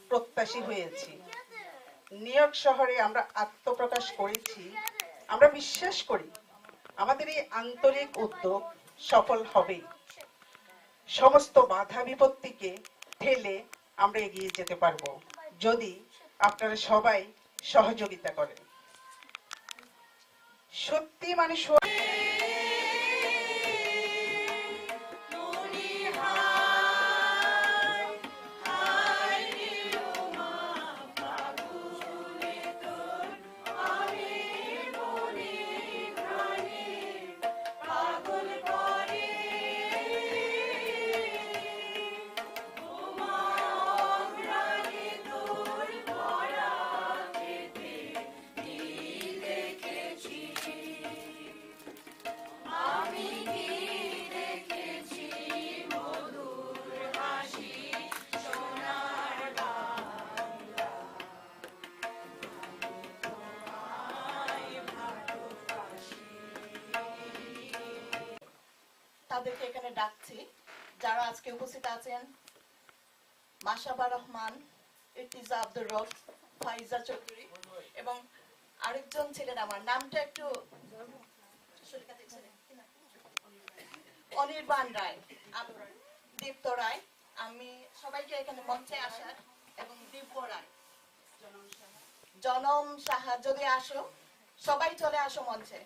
প্রত্যাশী হয়েছি। New York শহরে আমরা আত্মপ্রকাশ করেছি। আমরা বিশ্বাস করি আমাদের এই আন্তরিক উদ্যোগ সফল হবে। সমস্ত বাধা বিপত্তিকে ঠেলে আমরা এগিয়ে যেতে পারবো যদি আপনারা সবাই সহযোগিতা করেন। সত্যি মানুষ তাদেরকে এখানে ডাকছি যারা আজকে উপস্থিত আছেন। মাশাবা রহমান, ইর্তিজা আব্দুর রব, ফাইজা চৌধুরী এবং আরেকজন ছিলেন, আমার নামটা একটু অনির্বাণ রায়, দীপ্ত রায়। আমি সবাইকে এখানে মঞ্চে আসার এবং দিব্য রায়, জনম সাহা যদি আসো, সবাই চলে আসো মঞ্চে।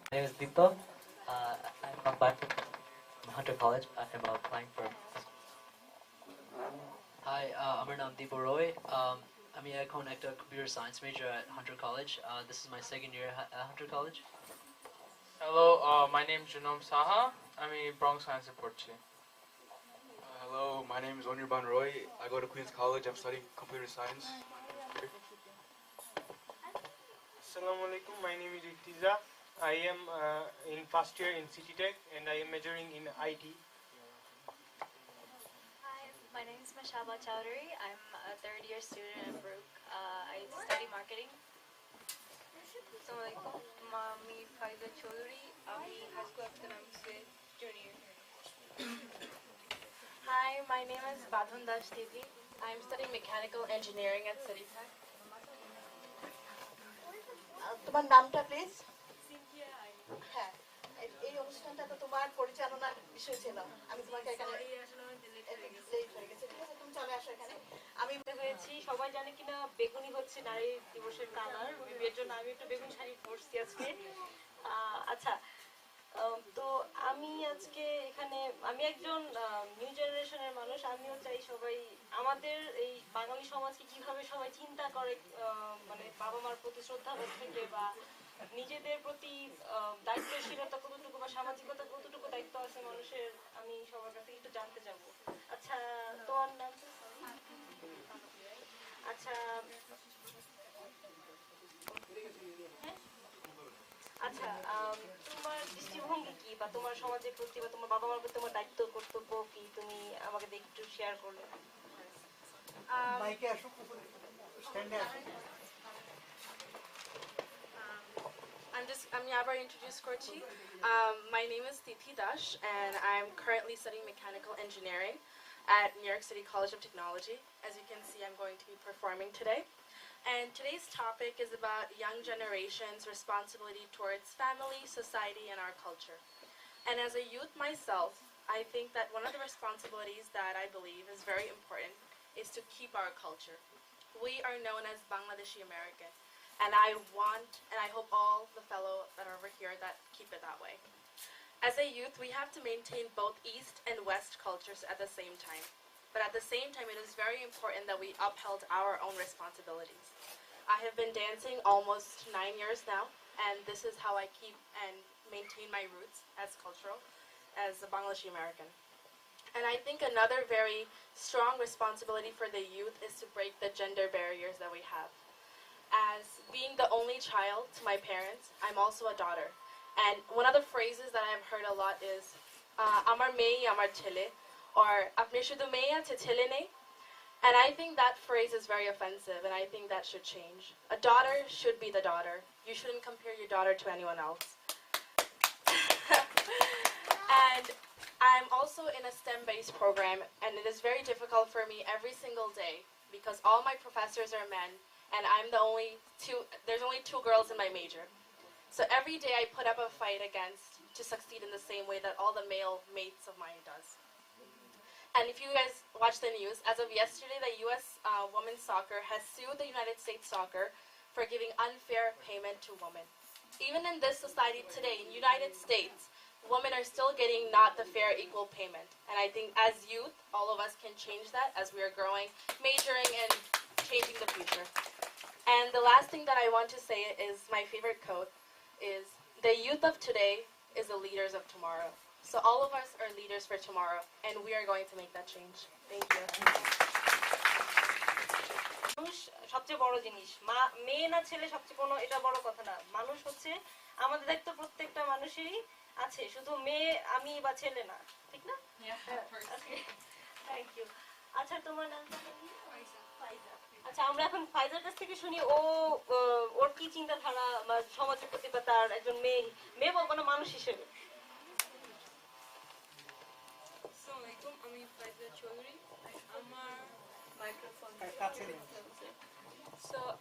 My name is Dibas. I'm from Hunter College. I'm applying for. Hi, I'm Dibas Roy. I'm a connector computer science major at Hunter College. This is my second year at Hunter College. Hello, my name is Janom Saha. I'm a Bronx Science Porche. Hello, my name is Onirban Roy. I go to Queens College. I'm studying computer science. Assalamu alaikum. My name is Irtiza. I am in first year in City Tech and I am majoring in IT. Hi, my name is Mashaba Chowdhury. I'm a third year student at Brook. I study marketing. Assalamu alaikum. I'm Faiza Chowdhury. I'm high school economics junior. Hi, my name is Badhun Das Devi. I'm studying mechanical engineering at City Tech. তোমার নামটা please? হ্যাঁ, এই অনুষ্ঠানটা তো তোমার পরিচালনার বিষয় ছিল। আমি তোমাকে এখানে তুমি চলে আসো এখানে। আমি হয়েছি, সবাই জানে কিনা বেগুনি হচ্ছে নারী দিবসের কালার, এর জন্য আমি একটু বেগুন শাড়ি পরছি আজকে। আচ্ছা, তো আমি আজকে এখানে, আমি একজন নিউ জেনারেশনের মানুষ। আমিও চাই সবাই আমাদের এই বাঙালি সমাজকে কিভাবে সবাই চিন্তা করে, মানে বাবা মার প্রতি শ্রদ্ধাবোধ থেকে বা নিজেদের প্রতি দায়িত্বশীলতা কতটুকু বা সামাজিকতা কতটুকু দায়িত্ব আছে মানুষের, আমি সবার কাছে একটু জানতে যাব। আচ্ছা, তোমার নাম? আচ্ছা আচ্ছা, তোমার দৃষ্টিভঙ্গি কি, বা তোমার সমাজের প্রতি বা তোমার বাবা মার প্রতি তোমার দায়িত্ব কর্তব্য কি, তুমি আমাকে একটু শেয়ার করলে। আমি আবার ইন্ট্রোডিউস করছি। My name is Tithi Dash and I'm currently studying mechanical engineering at New York City College of Technology. As you can see, I'm going to be performing today. And today's topic is about young generation's responsibility towards family, society, and our culture. And as a youth myself, I think that one of the responsibilities that I believe is very important is to keep our culture. We are known as Bangladeshi American. And I want, and I hope all the fellow that are over here that keep it that way. As a youth, we have to maintain both East and West cultures at the same time. But at the same time, it is very important that we upheld our own responsibilities. I have been dancing almost 9 years now, and this is how I keep and maintain my roots as cultural, as a Bangladeshi American. And I think another very strong responsibility for the youth is to break the gender barriers that we have. As being the only child to my parents, I'm also a daughter. And one of the phrases that I have heard a lot is, Amar mei, amar chele, or apne shudhu mei ache chele nei. And I think that phrase is very offensive, and I think that should change. A daughter should be the daughter. You shouldn't compare your daughter to anyone else. And I'm also in a STEM-based program, and it is very difficult for me every single day because all my professors are men, and there's only two girls in my major. So every day I put up a fight against to succeed in the same way that all the male mates of mine does. And if you guys watch the news, as of yesterday, the U.S. Women's Soccer has sued the United States Soccer for giving unfair payment to women. Even in this society today, in the United States, women are still getting not the fair equal payment. And I think as youth, all of us can change that as we are growing, majoring, and changing the future. And the last thing that I want to say is my favorite quote is, the youth of today is the leaders of tomorrow. So all of us are leaders for tomorrow, and we are going to make that change. Thank you. মানুষ সবচেয়ে বড় জিনিস, মেয়ে না ছেলে সবচেয়ে কোনো এটা বড় কথা না। মানুষ হচ্ছে আমাদের দায়িত্ব প্রত্যেকটা মানুষেরই আছে, শুধু মেয়ে আমি বা ছেলে না, ঠিক না? Thank you. আচ্ছা, তোমার নামটা কি? ফাইজা। আচ্ছা, আমরা এখন ফাইজার কাছ থেকে শুনি ওর কি চিন্তাধারা বা সমাজের প্রতি বা তার একজন মেয়ে বলবো না, মানুষ হিসেবে। আসসালামু আলাইকুম, আমি ফাইজা চৌধুরী।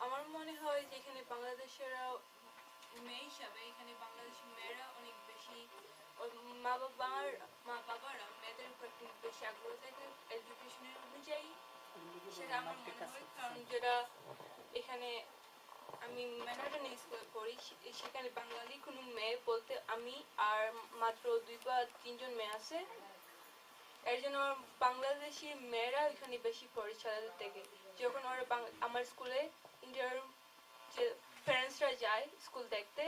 আমার মনে হয় যে এখানে বাংলাদেশেরা মেয়ে হিসাবে এখানে বাংলাদেশের মেয়েরা অনেক বেশি মা বাবারা মেয়েদের উপর একটু বেশি আগ্রহ থাকে এডুকেশনের অনুযায়ী, সেটা আমার মনে হয়। কারণ যেটা এখানে আমি ম্যানহাটন স্কুলে পড়ি, সেখানে বাঙালি কোনো মেয়ে বলতে আমি আর মাত্র 2 বা 3 জন মেয়ে আছে। এর জন্য বাংলাদেশি মেয়েরা এখানে বেশি পড়ে ছেলেদের থেকে। যখন ওরা আমার স্কুলে যে প্যারেন্টসরা যায় স্কুল দেখতে,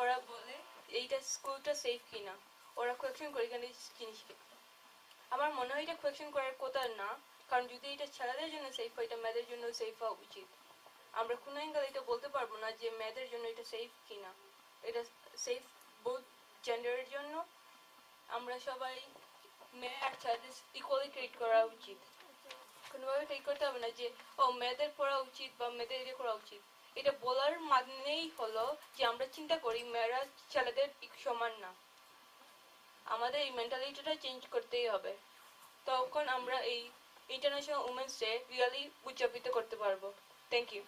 ওরা বলে এইটা স্কুলটা সেফ কিনা, ওরা কোয়েকশন করে এখানে জিনিস। আমার মনে হয় এটা কোয়েকশন করার কথা না, কারণ যদি এটা ছেলেদের জন্য সেফ হয়, এটা মেয়েদের জন্য সেফ হওয়া উচিত। আমরা কোনো অ্যাঙ্গেল এটা বলতে পারবো না যে মেয়েদের জন্য এটা সেফ কিনা। এটা সেফ বোথ জেন্ডারের জন্য। আমরা সবাই মেয়ে আর ছেলেদের ইকুয়ালি ট্রিট করা উচিত। কোনোভাবে ট্রিট করতে হবে না যে মেয়েদের পড়া উচিত বা মেয়েদের এটা করা উচিত। এটা বলার মানেই হলো যে আমরা চিন্তা করি মেয়েরা ছেলেদের সমান না। আমাদের এই মেন্টালিটিটা চেঞ্জ করতেই হবে, তখন আমরা এই ইন্টারন্যাশনাল উমেন্স ডে রিয়েলি উদযাপিত করতে পারবো। Thank you.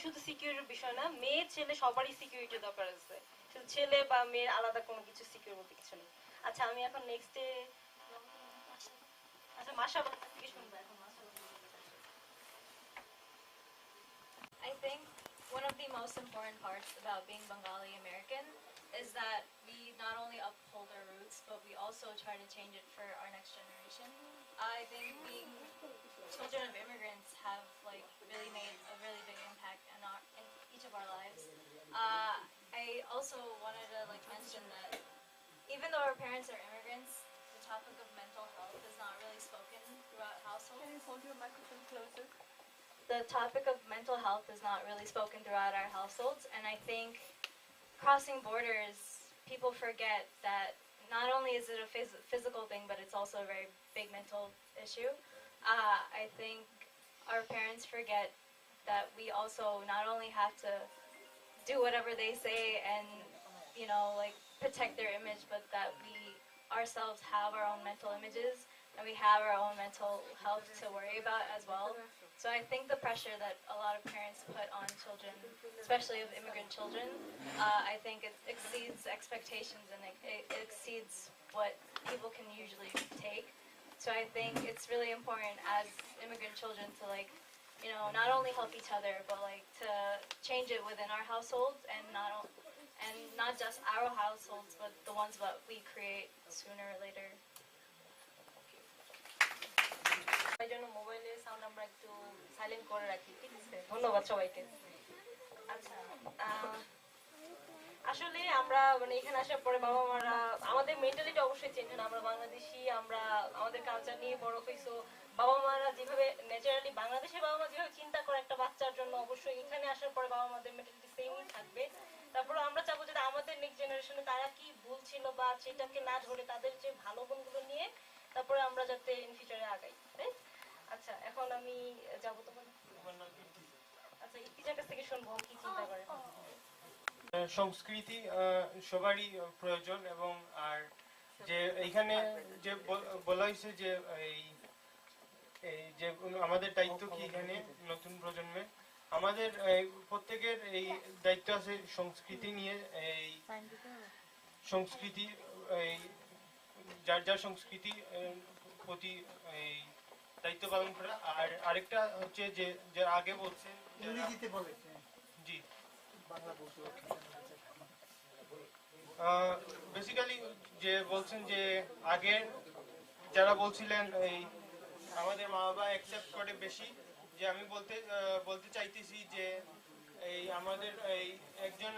শুধু সিকিউরিটির বিষয় না, মেয়ে ছেলে সবারই সিকিউরিটি দরকার আছে, শুধু ছেলে বা মেয়ের আলাদা কোনো কিছু সিকিউর বলতে কিছু নেই। আচ্ছা, আমি এখন নেক্সটে মাশা থেকে শুনবো এখন। I think one of the most important parts about being Bengali American is that we not only uphold our roots, but we also try to change it for our next generation. I think being children of immigrants have really made a really big impact in each of our lives. I also wanted to mention that even though our parents are immigrants, the topic of mental health is not really spoken throughout households. Can you hold your microphone closer? The topic of mental health is not really spoken throughout our households, and I think crossing borders, people forget that not only is it a physical thing, but it's also a very big mental issue. I think our parents forget that we also not only have to do whatever they say and protect their image, but that we ourselves have our own mental images and we have our own mental health to worry about as well. So I think the pressure that a lot of parents put on children, especially of immigrant children, I think it exceeds expectations and it exceeds what people can usually take. So I think it's really important as immigrant children to not only help each other, but to change it within our households and not just our households, but the ones that we create sooner or later. এই জন্য মোবাইলের sound আমরা একটু silent করে রাখি, ঠিক আছে? ধন্যবাদ সবাইকে। আচ্ছা, আসলে আমরা এখানে আসার পরে বাবা মারা আমাদের মেন্টালিটি অবশ্যই চেঞ্জ হয়। আমরা বাংলাদেশি, আমরা আমাদের কালচার নিয়ে বড় হইছো। বাবা মারা যেভাবে ন্যাচারালি বাংলাদেশের বাবা মা যেভাবে চিন্তা করে একটা বাচ্চার জন্য, অবশ্যই এখানে আসার পরে বাবা মাদের মেন্টালিটি সেমই থাকবে। তারপরে আমরা চাবো যে আমাদের নেক্সট জেনারেশনে তারা কি ভুল ছিল বা সেটাকে না ধরে তাদের যে ভালো গুণগুলো নিয়ে তারপরে আমরা যাতে ইন ফিউচারে আগাই। আচ্ছা, এখন আমি যাবো তোমার। আচ্ছা, ইতিজার কাছ থেকে শুনবো কি চিন্তা করে। সংস্কৃতি সবারই প্রয়োজন এবং আর যে এইখানে যে বলা হয়েছে যে এই এই যে আমাদের দায়িত্ব কি এখানে নতুন প্রজন্মে আমাদের প্রত্যেকের এই দায়িত্ব আছে সংস্কৃতি নিয়ে এই সংস্কৃতি এই যার যার সংস্কৃতি প্রতি এই দায়িত্ব পালন করা আর আরেকটা হচ্ছে যে যে আগে বলছেন ইংরেজিতে বলে জি বেসিক্যালি যে বলছেন যে আগে যারা বলছিলেন এই আমাদের মা বাবা অ্যাকসেপ্ট করে বেশি যে আমি বলতে চাইতেছি যে এই আমাদের এই একজন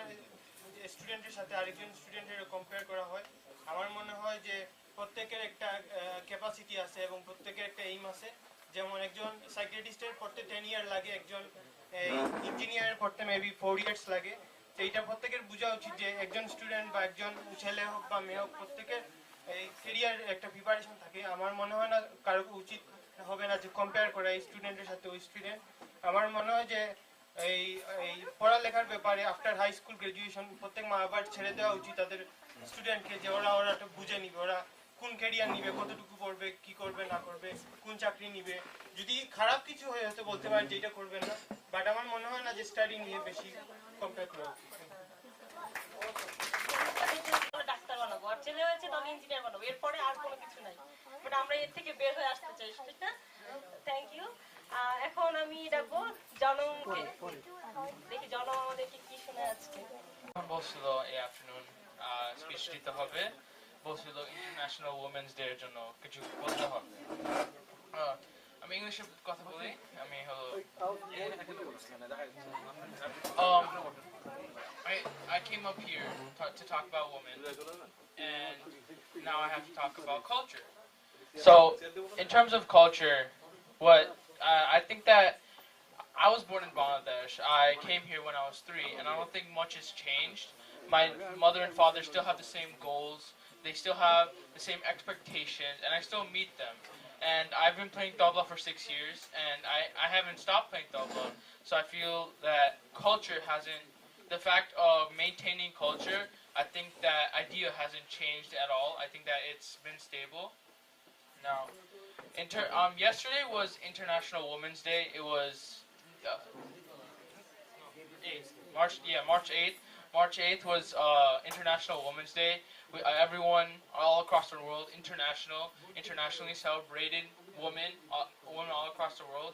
স্টুডেন্টের সাথে আরেকজন স্টুডেন্টের কম্পেয়ার করা হয় আমার মনে হয় যে প্রত্যেকের একটা ক্যাপাসিটি আছে এবং প্রত্যেকের একটা এইম আছে যেমন একজন সাইকিয়াট্রিস্টের পড়তে 10 ইয়ার লাগে একজন ইঞ্জিনিয়ারের পড়তে মেবি 4 ইয়ার্স লাগে তো এটা প্রত্যেকের বোঝা উচিত যে একজন স্টুডেন্ট বা একজন ছেলে হোক বা মেয়ে হোক প্রত্যেকের এই ক্যারিয়ার একটা প্রিপারেশন থাকে আমার মনে হয় না কারো উচিত হবে না যে কম্পেয়ার করা এই স্টুডেন্টের সাথে ওই স্টুডেন্ট আমার মনে হয় যে এই এই পড়ালেখার ব্যাপারে আফটার হাই স্কুল গ্রাজুয়েশন প্রত্যেক মা বাবার ছেড়ে দেওয়া উচিত তাদের স্টুডেন্টকে যে ওরা একটা বুঝে নিবে ওরা কোন ক্যারিয়ার নিবে কতটুকু পড়বে কি করবে না করবে কোন চাকরি নিবে যদি খারাপ কিছু হয়ে হতে বলতে পারে যেটা করবেন না বাট আমার মনে হয় না যে স্টাডি নিয়ে বেশি কম্পেয়ার করা উচিত ডাক্তার বানাবো আর ছেলে হয়েছে তাহলে ইঞ্জিনিয়ার বানাবো এরপরে আর কোনো কিছু নাই বাট আমরা এর থেকে বের হয়ে আসতে চাই ঠিক না থ্যাংক ইউ এখন আমি ডাকবো জনমকে দেখি জনম আমাদেরকে কি শোনে আজকে বলছিল এই আফটারনুন স্পিচ দিতে হবে বলছিল ইন্টারন্যাশনাল উমেন্স ডে এর জন্য কিছু বলতে হবে আমি ইংলিশে কথা বলি আমি হলো I came up here to talk about women and now I have to talk about culture. So in terms of culture what I think that I was born in Bangladesh. I came here when I was 3 and I don't think much has changed. My mother and father still have the same goals. They still have the same expectations and I still meet them. And I've been playing tabla for 6 years and I haven't stopped playing tabla. So I feel that culture hasn't, the fact of maintaining culture, I think that idea hasn't changed at all. I think that it's been stable. Now, yesterday was International Women's Day. It was March 8th. March 8th was International Women's Day. Everyone all across the world, internationally celebrated women all across the world.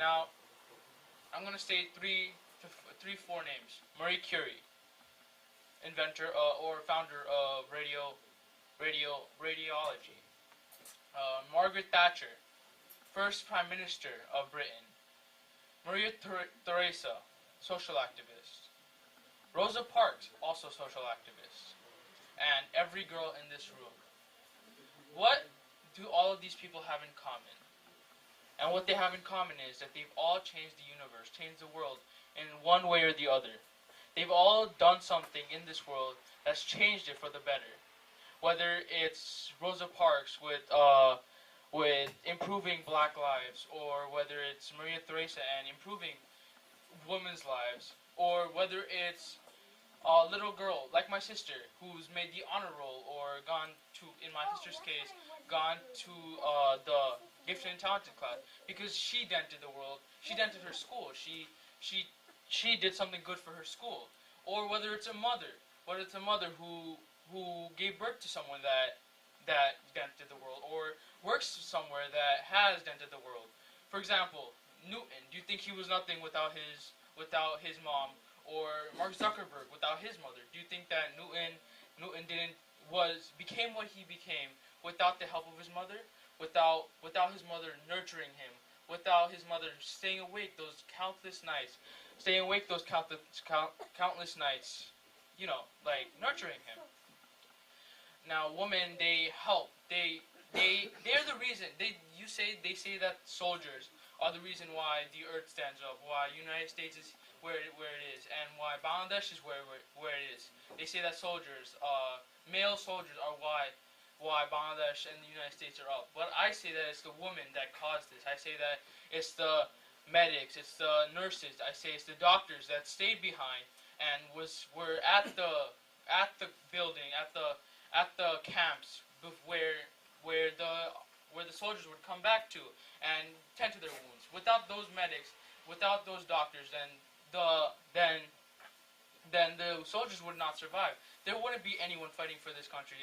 Now, I'm going to say four names. Marie Curie, inventor or founder of radiology. Margaret Thatcher, first Prime Minister of Britain. Maria Theresa, social activist. Rosa Parks, also social activist. And every girl in this room. What do all of these people have in common? And what they have in common is that they've all changed the universe, changed the world in one way or the other. They've all done something in this world that's changed it for the better. Whether it's Rosa Parks with improving black lives, or whether it's Maria Theresa and improving women's lives, or whether it's a little girl like my sister who's made the honor roll or gone to, in my sister's case, gone to the gifted and talented class because she dented the world. She dented her school. She did something good for her school. Or whether it's a mother who gave birth to someone that dented the world, or works somewhere that has dented the world. For example, Newton. Do you think he was nothing without his mom? Or Mark Zuckerberg without his mother? Do you think that Newton became what he became without the help of his mother? Without his mother nurturing him? Without his mother staying awake those countless nights? Countless nights, like nurturing him. Now, women, they help. They're the reason. They say that soldiers are the reason why the earth stands up, why the United States is where it is, and why Bangladesh is where it is. They say that soldiers, male soldiers, are why Bangladesh and the United States are up. But I say that it's the women that caused this. I say that it's the medics, it's the nurses. I say it's the doctors that stayed behind and were at the building at the camps where the soldiers would come back to and tend to their wounds. Without those medics, without those doctors, the then then the soldiers would not survive. There wouldn't be anyone fighting for this country.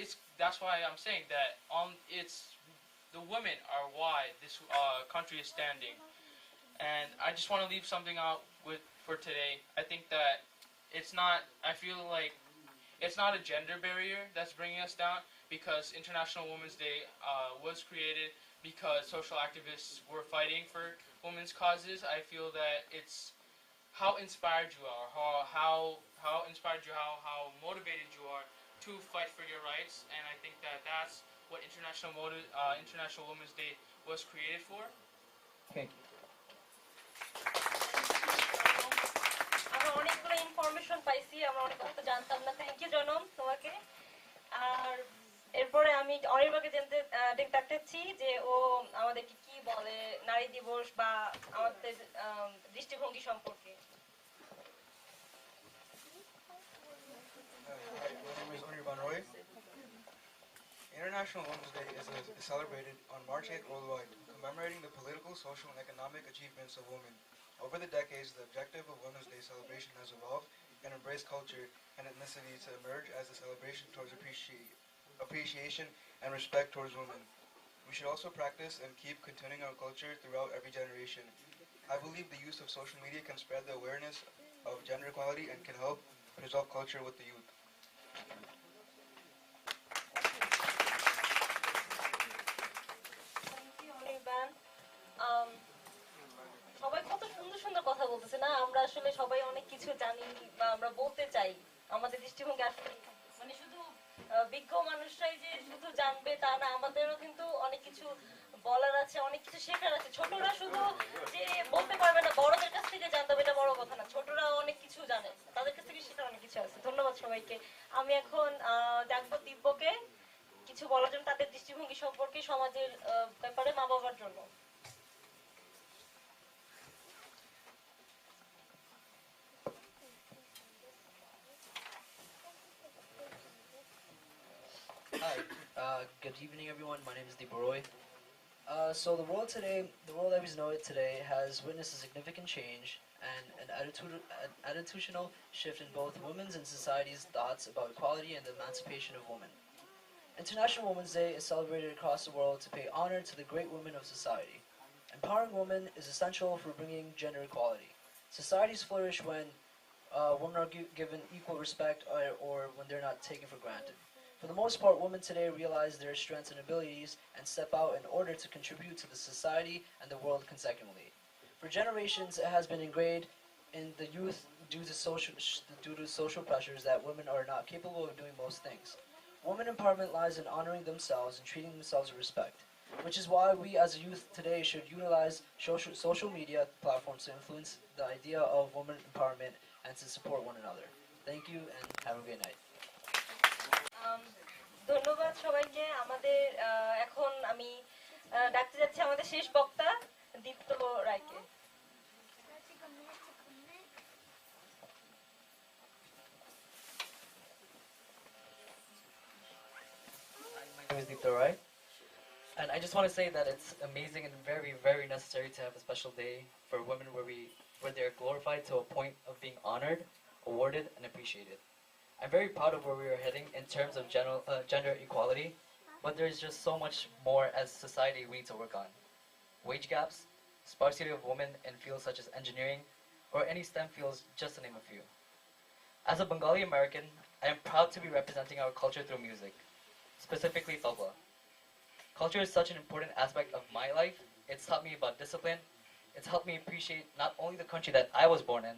It's that's why I'm saying that it's the women are why this country is standing. And I just want to leave something out for today. I think that I feel like it's not a gender barrier that's bringing us down, because International Women's Day was created because social activists were fighting for women's causes. I feel that it's how inspired you are, how inspired you, how motivated you are to fight for your rights, and I think that that's what International Women's Day was created for. Thank you. আমরা অনেকগুলো information পাইছি, আমরা অনেক কথা জানতাম না। Thank you জনম তোমাকে। আর এরপরে আমি অনির্বাণকে ডাকতেছি যে ও আমাদেরকে কি বলে নারী দিবস বা আমাদের দৃষ্টিভঙ্গি সম্পর্কে। Hi, my name is Onir Roy. International Women's Day is celebrated on March 8th worldwide, commemorating the political, social, and economic achievements of women. Over the decades, the objective of Women's Day celebration has evolved and embraced culture and ethnicity to emerge as a celebration towards appreciation and respect towards women. We should also practice and keep continuing our culture throughout every generation. I believe the use of social media can spread the awareness of gender equality and can help preserve culture with the youth. সবাই কত সুন্দর সুন্দর কথা বলতেছে না? আমরা আসলে সবাই অনেক কিছু জানি বা আমরা বলতে চাই। আমাদের দৃষ্টিভঙ্গি আসলে মানে শুধু বিজ্ঞ মানুষরাই যে শুধু জানবে তা না, আমাদেরও কিন্তু অনেক কিছু বলার আছে, অনেক কিছু শেখার আছে। ছোটরা শুধু যে বলতে পারবে না, বড়দের কাছ থেকে জানতে হবে, এটা বড় কথা না। ছোটরা অনেক কিছু জানে, তাদের কাছ থেকে শেখার অনেক কিছু আছে। ধন্যবাদ সবাইকে। আমি এখন ডাকবো দিব্যকে কিছু বলার জন্য, তাদের দৃষ্টিভঙ্গি সম্পর্কে, সমাজের ব্যাপারে, মা বাবার জন্য। Hi, good evening everyone. My name is Dibas. So the world as we know it today has witnessed a significant change and an attitudinal shift in both women's and society's thoughts about equality and the emancipation of women. International Women's Day is celebrated across the world to pay honor to the great women of society. Empowering women is essential for bringing gender equality. Societies flourish when women are given equal respect or when they're not taken for granted. For the most part, women today realize their strengths and abilities and step out in order to contribute to the society and the world consecutively. For generations, it has been ingrained in the youth due to social pressures that women are not capable of doing most things. Women empowerment lies in honoring themselves and treating themselves with respect, which is why we as a youth today should utilize social media platforms to influence the idea of women empowerment and to support one another. Thank you and have a great night. ধন্যবাদ সবাইকে। আমাদের এখন আমি ডাকতে যাচ্ছি আমাদের শেষ বক্তা দীপ্ত রায়কে। My name is Deepta Rai, and I just want to say that it's amazing and very, very necessary to have a special day for women where they're glorified to a point of being honored, awarded, and appreciated. I'm very proud of where we are heading in terms of gender equality, but there's just so much more as society we need to work on. Wage gaps, sparsity of women in fields such as engineering, or any STEM fields, just to name a few. As a Bengali American, I am proud to be representing our culture through music, specifically tabla. Culture is such an important aspect of my life. It's taught me about discipline. It's helped me appreciate not only the country that I was born in,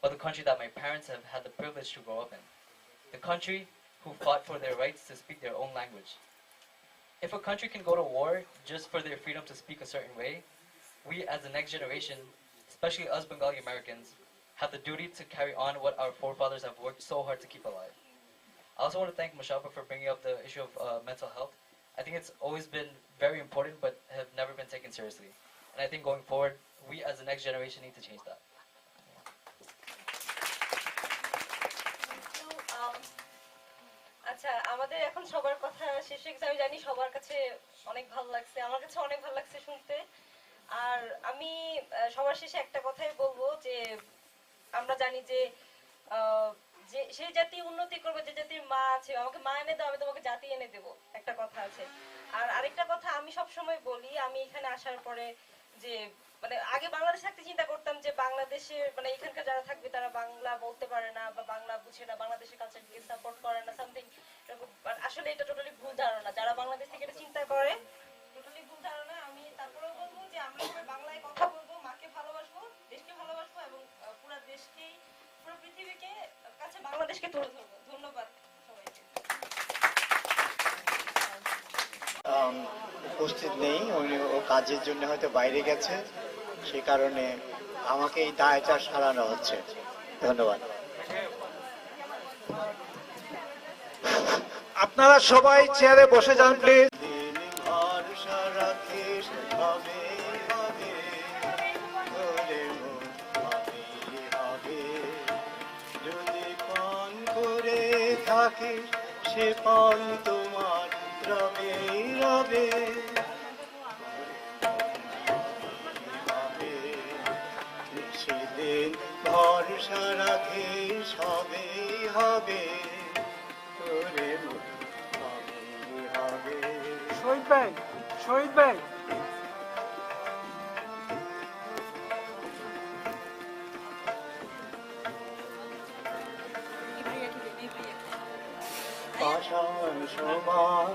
but the country that my parents have had the privilege to grow up in. The country who fought for their rights to speak their own language. If a country can go to war just for their freedom to speak a certain way, we as the next generation, especially us Bengali Americans, have the duty to carry on what our forefathers have worked so hard to keep alive. I also want to thank Mashaba for bringing up the issue of mental health. I think it's always been very important but have never been taken seriously. And I think going forward, we as the next generation need to change that. আপনাদের এখন সবার কথা শেষে আমি জানি সবার কাছে অনেক ভালো লাগছে, আমার কাছে অনেক ভালো লাগছে শুনতে। আর আমি সবার শেষে একটা কথাই বলবো যে আমরা জানি যে যে সেই জাতি উন্নতি করবে যে জাতির মা আছে, আমাকে মা এনে দাও আমি তোমাকে জাতি এনে দেবো, একটা কথা আছে। আর আরেকটা কথা আমি সব সময় বলি, আমি এখানে আসার পরে যে মানে আগে বাংলাদেশ থাকতে চিন্তা করতাম যে বাংলাদেশে মানে এখানকার যারা থাকবে তারা বাংলা বলতে পারে না বা বাংলা বুঝে না, বাংলাদেশের কালচারকে সাপোর্ট করে না সামথিং। আসলে এটা টোটালি ভুল ধারণা, যারা বাংলাদেশ থেকে এটা চিন্তা করে টোটালি ভুল ধারণা। আমি তারপরেও বলবো যে আমরা সবাই বাংলায় কথা বলবো, মাকে ভালোবাসবো, দেশকে ভালোবাসবো এবং পুরো দেশকেই পুরো পৃথিবীকে কাছে বাংলাদেশকে তুলে ধরবো। ধন্যবাদ সবাইকে। উপস্থিত নেই, উনি ও কাজের জন্য হয়তো বাইরে গেছে, সে কারণে আমাকে এই দায়টা সারানো হচ্ছে। ধন্যবাদ। আপনারা সবাই চেয়ারে বসে যান প্লিজ। যদি পান করে থাকে সে পান তোমার রবে রবে, সেদিন ভরসা রাখিস হবে হবে, হবে হবে। শহীদ ভাই, শহীদ ভাই, পাষাণ সমান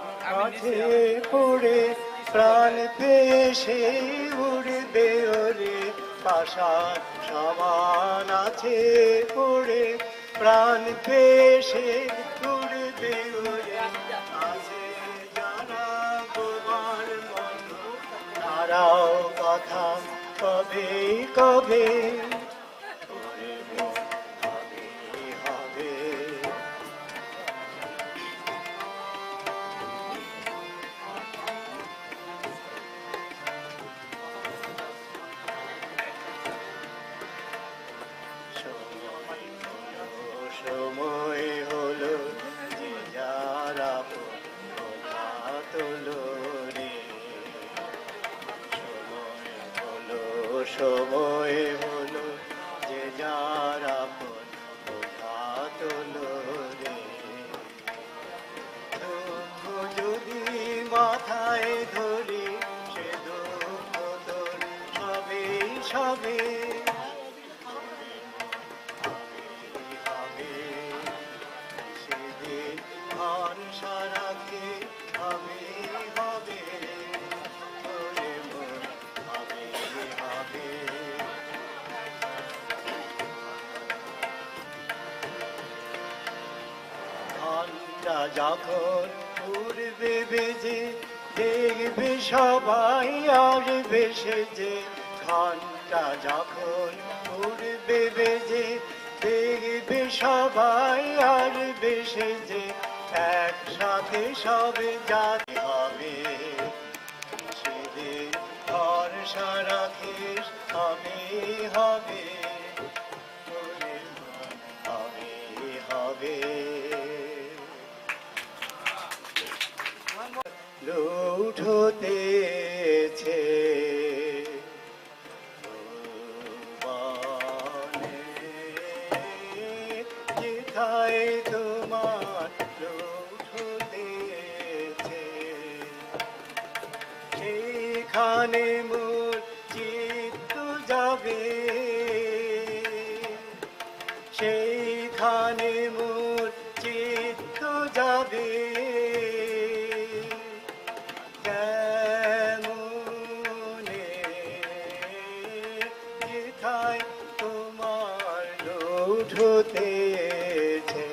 আছে পড়ে প্রাণ পেশে উড়বে ওরে, পাষাণ সমান আছে পড়ে প্রাণ পেশে উড়বে ওরে, আছে যারা তোমার মতো তারাও কথা কবে কবে, সময় হলো যে যারা তোলো রে, সময় হলো যে যারা তোলো রে, দুঃখ যদি মাথায় ধরি সে দুঃখ তোর সবে সবে, যখন উড়বে বেজে দেখবে সবাই আসবে সেজে, ঘন্টা যখন উড়বে বেজে দেখবে সবাই আসবে সেজে, একসাথে সবে জাতি হবে, সেদিন ভরসা রাখিস হবে হবে, হবে হবে। লুঠ হতেছে যেথায় তোমার লুঠ হতেছে, সেখানে মোর চিত্ত যাবে, সেইখানে মোর চিত্ত যাবে, তোমার লুঠ হতেছে।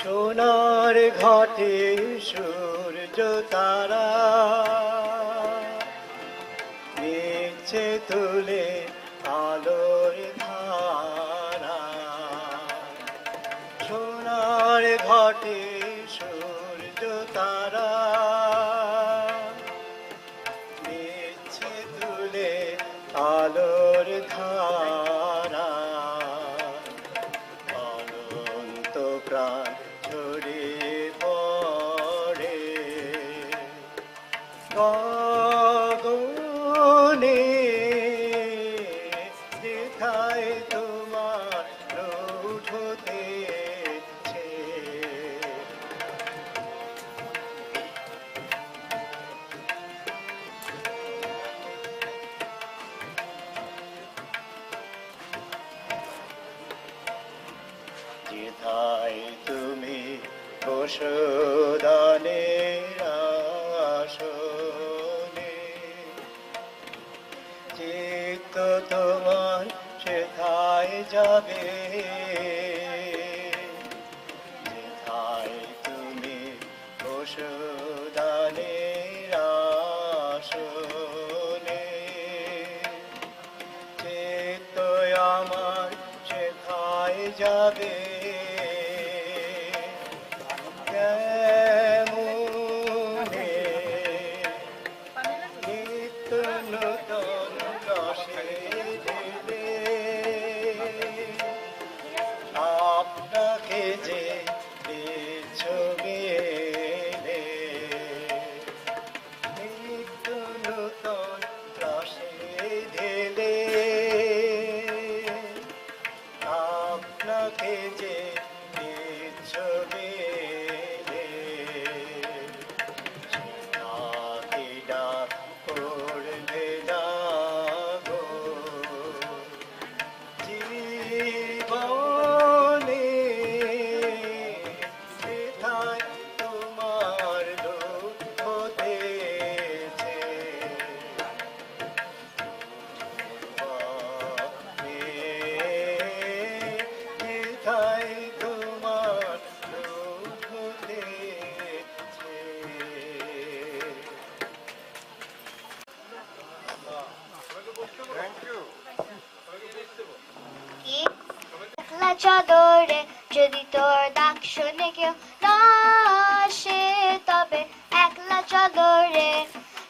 সোনার ঘাটে সূর্য তারা নিচ্ছে তুলে আলোর ধারা, সোনার ঘাটে সূর্য তারা নিচ্ছে তুলে আলোর ধারা অনন্ত প্রাণ ছড়িয়ে পড়ে গগনে যেথায় তোমার রোদ হতেছে যেথায় তুমি বসদানের আসনে চিত্ত তোমার সেথায় যাবে যেথায় তুমি বসদানের আসনে চিত্ত আমার সেথায় যাবে কেমনে নিত্য নূতন রসে ঢেলে আপনাকে যে দিচ্ছ মেলে নিত্য নূতন রসে ঢেলে আপনাকে যে দিচ্ছ মেলে তাকে ডাক পড়বে না গো জীবনে সেথায় তোমার দুঃখ হতেছে যেথায় তোমার দুঃখ হতেছে একলা চাদরে যদি তোর ডাক শুনে কেউ না আসে তবে একলা চাদরে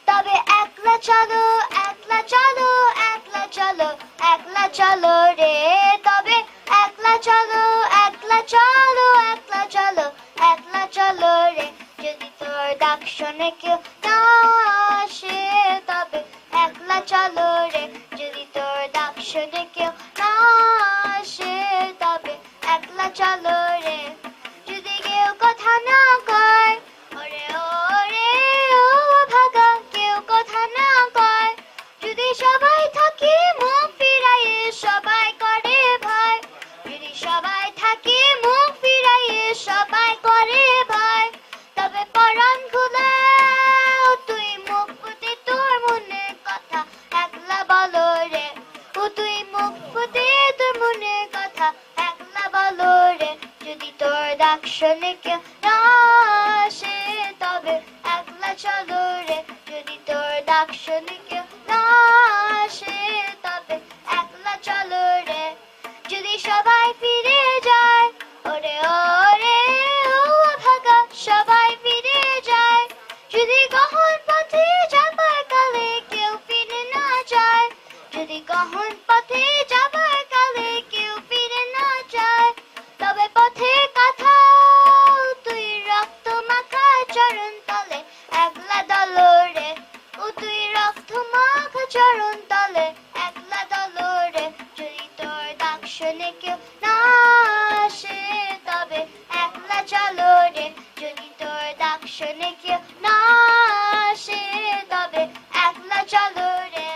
তবে একলা চলো একলা চলো একলা চলো একলা চলো রে তবে একলা চলো একলা চলো একলা চলো একলা চলো রে যদি তোর ডাক শুনে কেউ না আসে তবে একলা চলো রে যদি তোর ডাক শুনে কেউ না আসে তবে একলা চলো রে যদি কেউ কথা না কয় ওরে ওরে ও ভাগা কেউ কথা না কয় যদি সবাই থাকি মুখ ফিরাইয়ে সবাই করে ভয় যদি সবাই থাকি মুখ ফিরাইয়ে সবাই করে ভয় তবে পরাণ খুলে ও তুই মুখ ফুটে তোর মনের কথা একলা বলো রে ও তুই মুখ ফুটে তোর মনের কথা একলা বলো রে যদি তোর ডাক শুনে কেউ না আসে তবে একলা চলো রে যদি তোর ডাক শুনে কেউ না আসে তবে একলা চলো রে যদি সবাই ফিরে যায় ওরে ওরে ও ভাগা সবাই ফিরে যায় যদি গহন পথে যাবার কালে কেউ ফিরে না যায় যদি গহন পথে যাবার কালে কেউ ফিরে না যায় তবে পথে কথা তুই রক্ত মাখা চরণ তলে একলা দল রে ও তুই রক্ত মাখা চরণ তলে একলা দল রে যদি তোর ডাক শুনে কেউ না আসে তবে একলা চলো রে যদি তোর ডাক শুনে কেউ না আসে তবে একলা চলো রে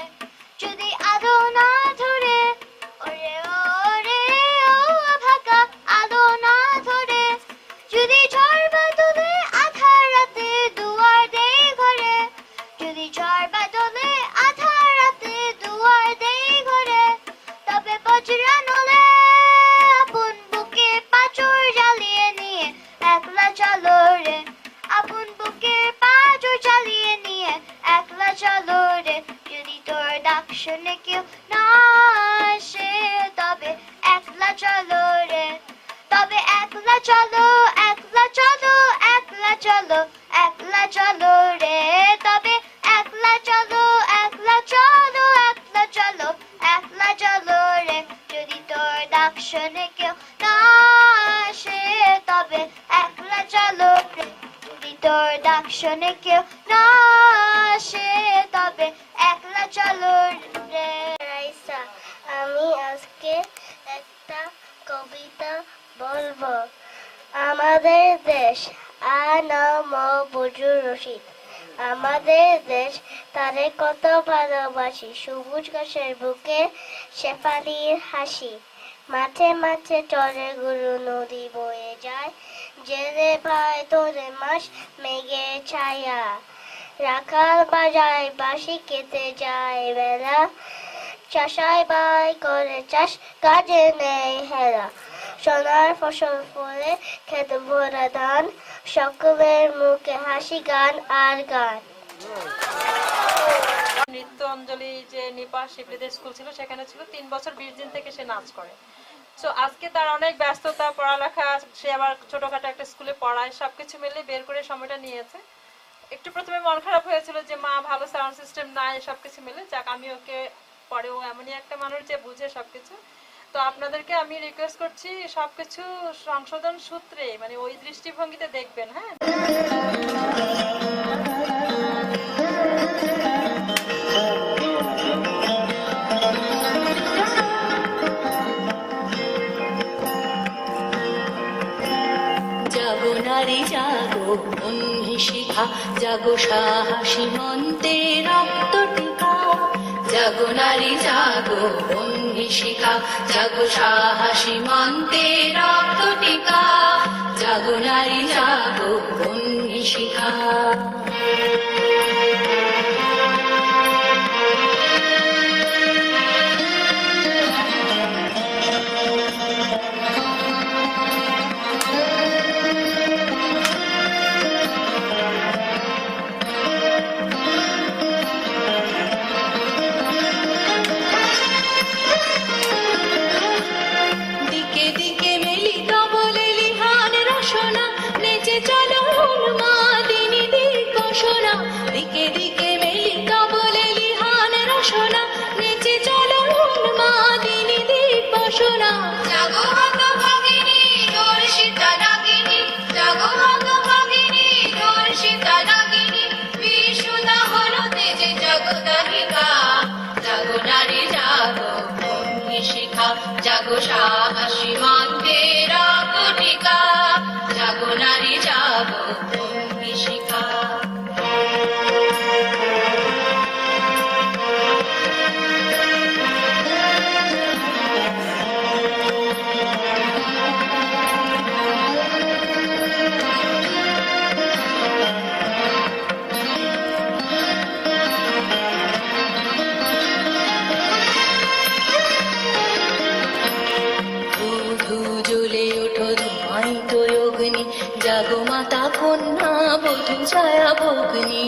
যদি আলো না ধরে ওরে ওরে ও ভাগা আলো না ধরে যদি ঝড় বাদলে আধার রাতে দুয়ার দেই ঘরে যদি ঝড় বাদলে আধার রাতে দুয়ার দেই ঘরে তবে বজ্রা নলে আপন বুকে পাঁচর জ্বালিয়ে নিয়ে একলা চলো রে আপন বুকে পাঁচর জ্বালিয়ে নিয়ে একলা চলো রে যদি তোর ডাক শুনে কেউ না আসে তবে একলা চলো রে তবে একলা চলো একলা চলো একলা চলো একলা তোর ডাক শোনে কেউ না আসে তবে একলা চলো রে রাইসা। আমি আজকে একটা কবিতা বলবো। আমাদের দেশ আনাম বজুর রশিদ, আমাদের দেশ তারে কত ভালোবাসি। সবুজ ঘাসের বুকে শেফালির হাসি, মাঠে মাঠে চরে গরু, নদী বয়ে যায় জেলে ভাই তোরে মাস মেঘে ছায়া। রাখাল বাজায় বাঁশি কেটে যায় বেলা, চাষাই বাই করে চাষ কাজে নেই হেলা। সোনার ফসল ফলে খেতে ভরা ধান, সকলের মুখে হাসি গান আর গান। নৃত্য অঞ্জলি যে নিপা শিবলিদের স্কুল ছিল সেখানে ছিল 3 বছর 20 দিন থেকে সে নাচ করে। তো আজকে তার অনেক ব্যস্ততা, পড়ালেখা, সে আবার ছোটখাটো একটা স্কুলে পড়ায়, সবকিছু মিলে বের করে সময়টা নিয়েছে। একটু প্রথমে মন খারাপ হয়েছিল যে মা ভালো সাউন্ড সিস্টেম নাই, সবকিছু মিলে যাক আমি ওকে পরেও এমনই একটা মানুষ যে বুঝে সবকিছু। তো আপনাদেরকে আমি রিকোয়েস্ট করছি সবকিছু সংশোধন সূত্রে মানে ওই দৃষ্টিভঙ্গিতে দেখবেন। হ্যাঁ, জাগো নারী জাগো বন্ধি শিখা, জাগো সাহসী মন্তে রক্ত টিকা। জাগো নারী জাগো বন্ধি শিখা, জাগো সাহসী মন্তে রক্ত টিকা। জাগো নারী জাগো বন্ধি শিখা। জাগো সাহসী মন্তে রক্ত টিকা। জাগো নারী জাগো বন্ধি শিখা। জাগো মাতা কন্যা বধূ ছায়া ভগ্নি,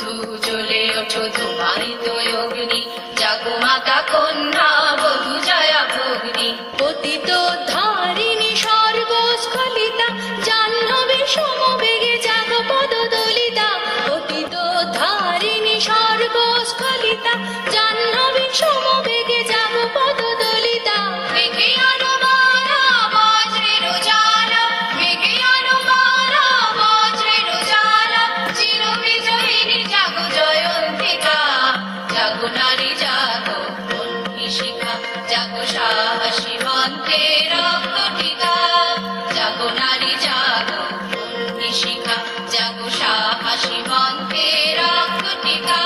ধূ জ্বলে ওঠো ধূমায়িত অগ্নি। জাগো মাতা কন্যা বধূ ছায়া ভগ্নি, পতিত ধারিণী সর্বস্খলিতা। জাহ্নবীর সমবেগে জাগো পদদলিতা, পতিত ধারিণী সর্বস্খলিতা। জাহ্নবীর সমবেগে জাগো পদদলিতা। মেঘে আরো মারা বজ্রের জ্বালা, মেঘে আরো মারা বজ্রের জ্বালা। চির বিজয়িনী জাগো জয়ন্তিকা। জাগো নারী জাগো বন্ধি শিখা, জাগো সাহসী মন্তে রক্ত টিকা। জাগো নারী জাগো বন্ধি শিখা, জাগো সাহসী মন্তে রক্ত টিকা।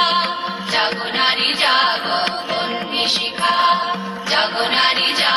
জাগো নারী জাগো বন্ধি শিখা, জাগো নারী জাগো